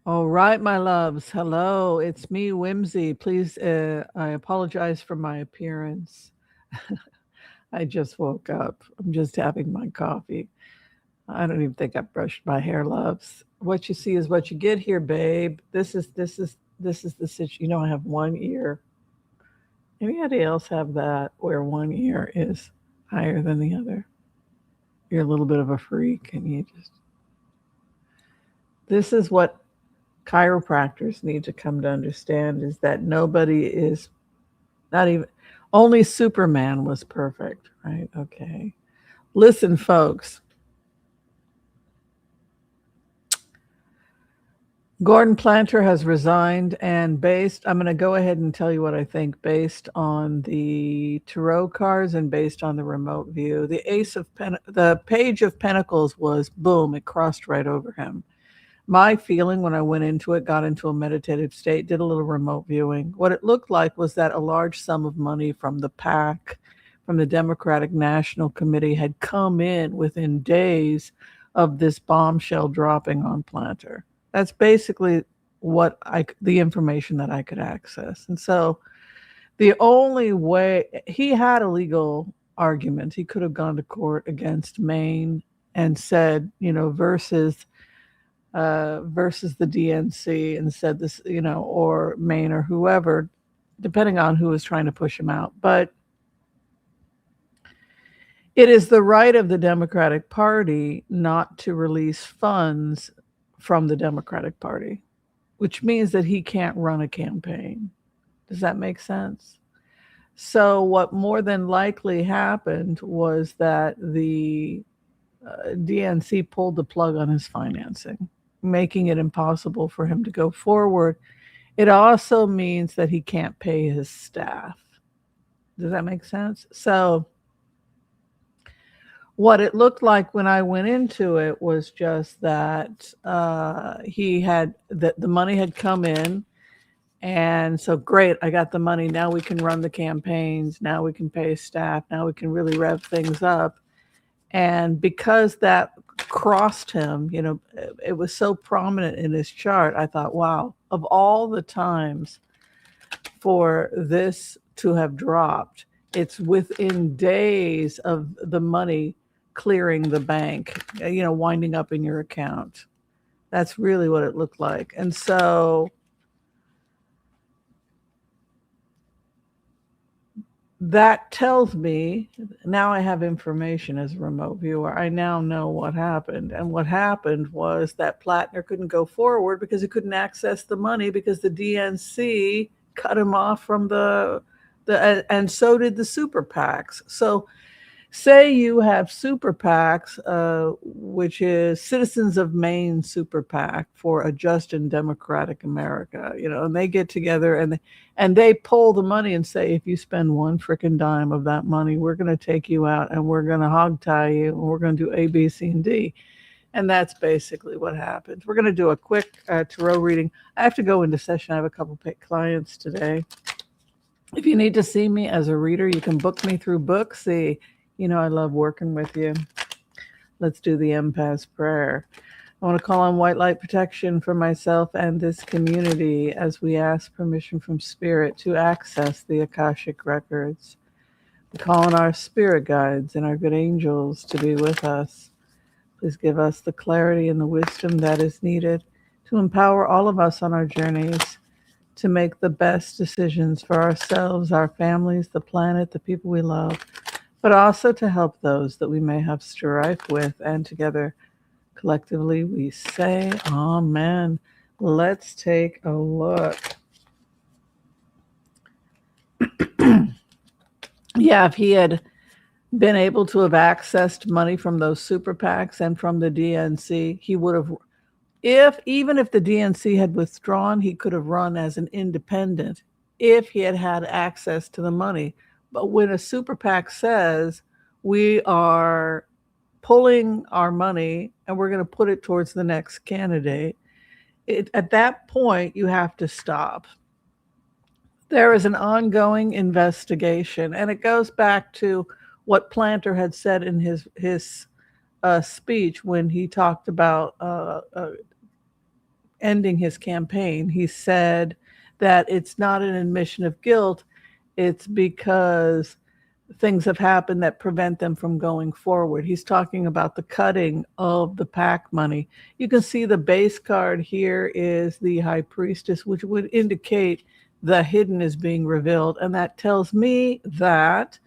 All right, my loves. Hello, it's me, Whimsy. Please, I apologize for my appearance. I just woke up. I'm just having my coffee. I don't even think I brushed my hair, loves. What you see is what you get here, babe. This is the situation. You know, I have one ear. Anybody else have that where one ear is higher than the other? You're a little bit of a freak, and you just. This is what chiropractors need to come to understand is that nobody is not even only Superman was perfect, right? Okay. Listen, folks, Gordon Planter has resigned, and I'm going to go ahead and tell you what I think based on the tarot cards and based on the remote view. The Page of Pentacles was boom, it crossed right over him. My feeling when I went into it, got into a meditative state, did a little remote viewing. What it looked like was that a large sum of money from the PAC, from the Democratic National Committee, had come in within days of this bombshell dropping on Planter. That's basically the information that I could access. And so the only way he had a legal argument, he could have gone to court against Maine and said, versus the DNC and said this, or Maine or whoever, depending on who was trying to push him out. But it is the right of the Democratic Party not to release funds from the Democratic Party, which means that he can't run a campaign. Does that make sense? So, what more than likely happened was that the DNC pulled the plug on his financing, making it impossible for him to go forward. It also means that he can't pay his staff. Does that make sense? So, what it looked like when I went into it was just that the money had come in, and so great, I got the money. Now we can run the campaigns. Now we can pay staff. Now we can really rev things up. And because that crossed him, it was so prominent in his chart, I thought, wow, of all the times for this to have dropped, it's within days of the money clearing the bank, winding up in your account. That's really what it looked like. And so that tells me now I have information as a remote viewer. I now know what happened. And what happened was that Platner couldn't go forward because he couldn't access the money because the DNC cut him off from and so did the super PACs. So say you have super PACs, which is Citizens of Maine Super PAC for a just and democratic America, and they get together and they pull the money and say, if you spend one freaking dime of that money, we're going to take you out and we're going to hog tie you and we're going to do A, B, C, and D. And that's basically what happens. We're going to do a quick tarot reading. I have to go into session. I have a couple clients today. If you need to see me as a reader, you can book me through Booksy. I love working with you. Let's do the empath prayer. I want to call on white light protection for myself and this community as we ask permission from Spirit to access the Akashic records. We call on our spirit guides and our good angels to be with us. Please give us the clarity and the wisdom that is needed to empower all of us on our journeys to make the best decisions for ourselves, our families, the planet, the people we love, but also to help those that we may have strife with. And together, collectively, we say amen. Let's take a look. Yeah, if he had been able to have accessed money from those super PACs and from the DNC, he would have, even if the DNC had withdrawn, he could have run as an independent if he had had access to the money. But when a super PAC says we are pulling our money and we're going to put it towards the next candidate, at that point, you have to stop. There is an ongoing investigation, and it goes back to what Planter had said in his speech when he talked about ending his campaign, he said that it's not an admission of guilt, it's because things have happened that prevent them from going forward. He's talking about the cutting of the PAC money. You can see the base card here is the High Priestess, which would indicate the hidden is being revealed. And that tells me that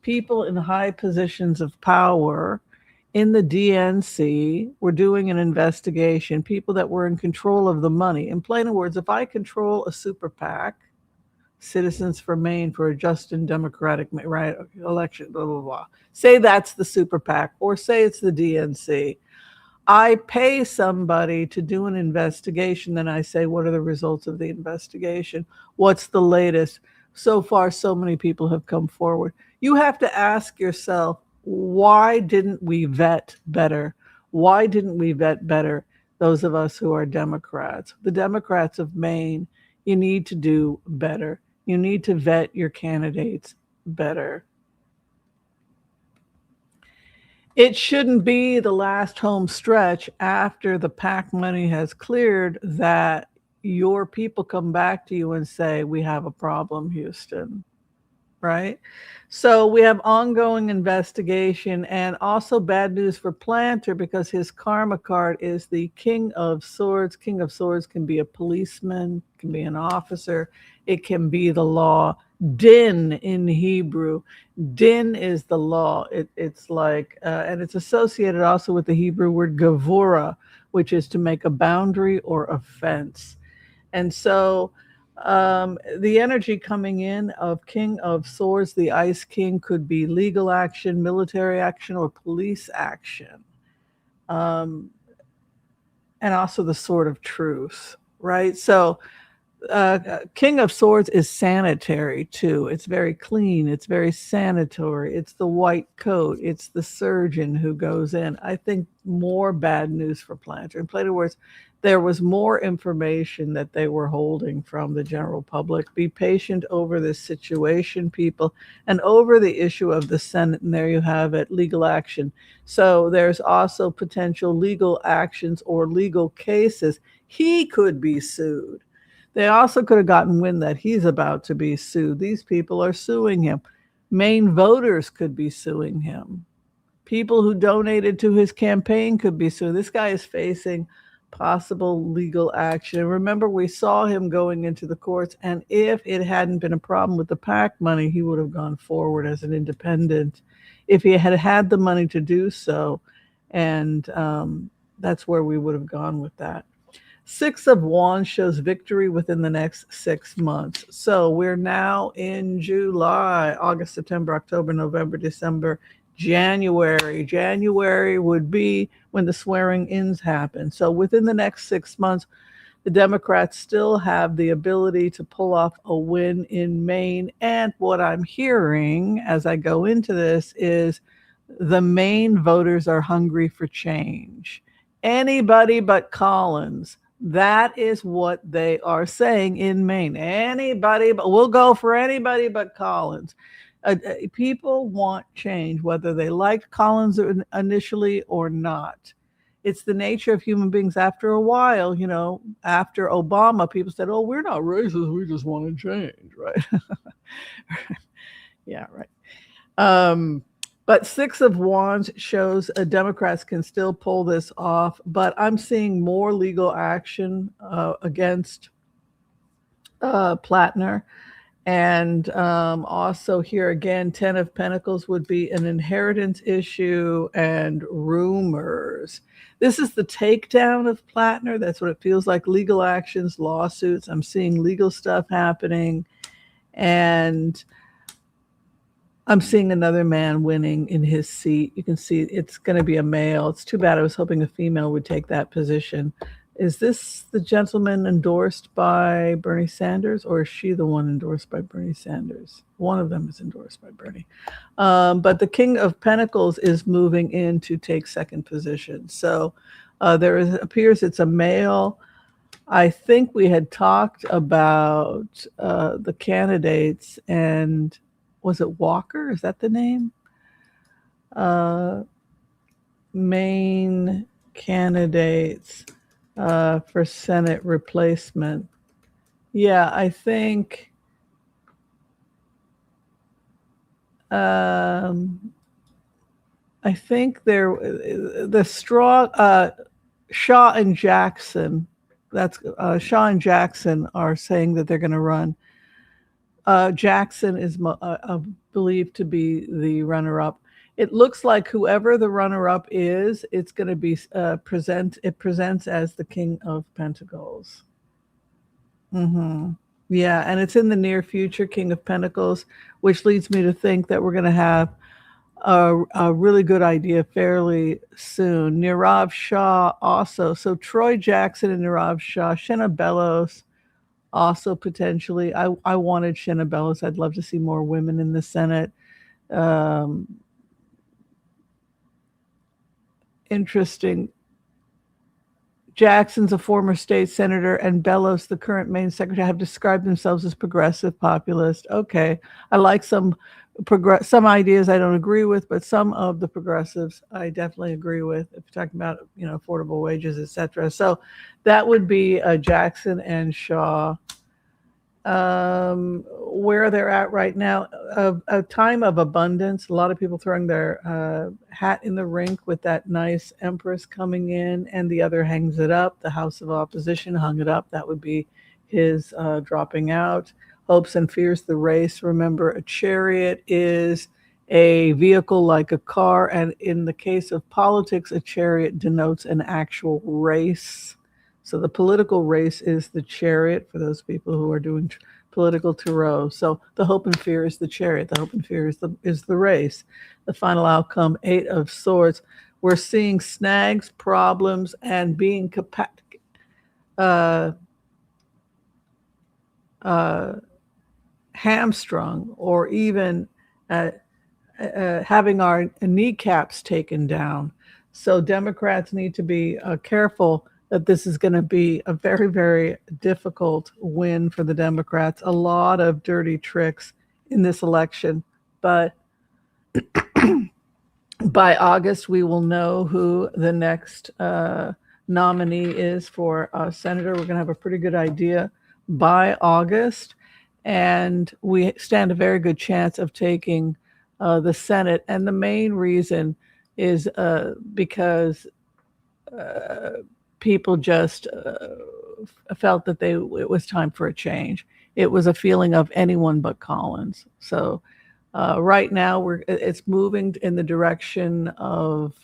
people in high positions of power in the DNC were doing an investigation, people that were in control of the money. In plain words, if I control a super PAC, Citizens for Maine for a Just and Democratic right election, blah, blah, blah. Say that's the super PAC, or say it's the DNC. I pay somebody to do an investigation, then I say, what are the results of the investigation? What's the latest? So far, so many people have come forward. You have to ask yourself, why didn't we vet better? Why didn't we vet better, those of us who are Democrats? The Democrats of Maine, you need to do better. You need to vet your candidates better. It shouldn't be the last home stretch after the PAC money has cleared that your people come back to you and say, we have a problem, Houston, right? So we have ongoing investigation, and also bad news for Platner because his karma card is the King of Swords. King of Swords can be a policeman, can be an officer, it can be the law. Din in Hebrew. Din is the law. It's like, and it's associated also with the Hebrew word gavura, which is to make a boundary or a fence. And so the energy coming in of King of Swords, the Ice King, could be legal action, military action, or police action. And also the Sword of Truth, right? So King of Swords is sanitary too. It's very clean. It's very sanitary. It's the white coat. It's the surgeon who goes in. I think more bad news for Platner. In plain words, there was more information that they were holding from the general public. Be patient over this situation, people, and over the issue of the Senate. And there you have it, legal action. So there's also potential legal actions or legal cases. He could be sued. They also could have gotten wind that he's about to be sued. These people are suing him. Maine voters could be suing him. People who donated to his campaign could be sued. This guy is facing possible legal action. Remember, we saw him going into the courts, and if it hadn't been a problem with the PAC money, he would have gone forward as an independent if he had had the money to do so. And that's where we would have gone with that. Six of Wands shows victory within the next 6 months. So we're now in July, August, September, October, November, December, January. January would be when the swearing-ins happen. So within the next 6 months, the Democrats still have the ability to pull off a win in Maine. And what I'm hearing as I go into this is the Maine voters are hungry for change. Anybody but Collins. That is what they are saying in Maine. Anybody, but we'll go for anybody but Collins. People want change, whether they liked Collins initially or not. It's the nature of human beings. After a while, you know, after Obama, people said, oh, we're not racist. We just want to change, right? Yeah, right. But Six of Wands shows Democrats can still pull this off, but I'm seeing more legal action against Platner. And also here again, 10 of Pentacles would be an inheritance issue and rumors. This is the takedown of Platner. That's what it feels like. Legal actions, lawsuits. I'm seeing legal stuff happening. And I'm seeing another man winning in his seat. You can see it's going to be a male. It's too bad. I was hoping a female would take that position. Is this the gentleman endorsed by Bernie Sanders, or is she the one endorsed by Bernie Sanders? One of them is endorsed by Bernie. But the King of Pentacles is moving in to take second position. So appears it's a male. I think we had talked about the candidates, and was it Walker? Is that the name? Main candidates. for Senate replacement. Yeah, I think the Shaw and Jackson. That's Shaw and Jackson are saying that they're going to run. Jackson is believed to be the runner-up. It looks like whoever the runner-up is, it's going to be It presents as the King of Pentacles. Mm-hmm. Yeah, and it's in the near future, King of Pentacles, which leads me to think that we're going to have a really good idea fairly soon. Nirav Shah also. So Troy Jackson and Nirav Shah, Shenna Bellows also potentially. I wanted Shenna Bellows. I'd love to see more women in the Senate. Interesting. Jackson's a former state senator, and Bellows, the current Maine secretary, have described themselves as progressive populist. Okay, I like some ideas I don't agree with, but some of the progressives I definitely agree with. If you're talking about affordable wages, etc. So that would be Jackson and Shaw. Where they're at right now, a time of abundance. A lot of people throwing their hat in the rink with that nice Empress coming in, and the other hangs it up. The House of Opposition hung it up. That would be his dropping out. Hopes and fears the race. Remember, a chariot is a vehicle like a car, and in the case of politics, a chariot denotes an actual race. So the political race is the chariot for those people who are doing political tarot. So the hope and fear is the chariot. The hope and fear is the race. The final outcome, 8 of Swords. We're seeing snags, problems, and being hamstrung, or even having our kneecaps taken down. So Democrats need to be careful that this is going to be a very, very difficult win for the Democrats. A lot of dirty tricks in this election. But by August, we will know who the next nominee is for senator. We're going to have a pretty good idea by August. And we stand a very good chance of taking the Senate. And the main reason is because people just felt that it was time for a change. It was a feeling of anyone but Collins. So right now it's moving in the direction of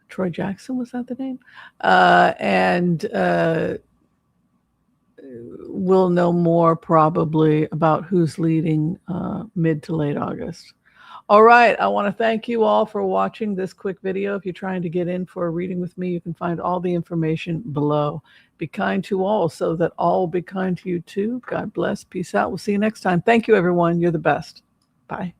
Troy Jackson, was that the name? And we'll know more probably about who's leading mid to late August. All right, I want to thank you all for watching this quick video. If you're trying to get in for a reading with me, you can find all the information below. Be kind to all so that all will be kind to you too. God bless. Peace out. We'll see you next time. Thank you, everyone. You're the best. Bye.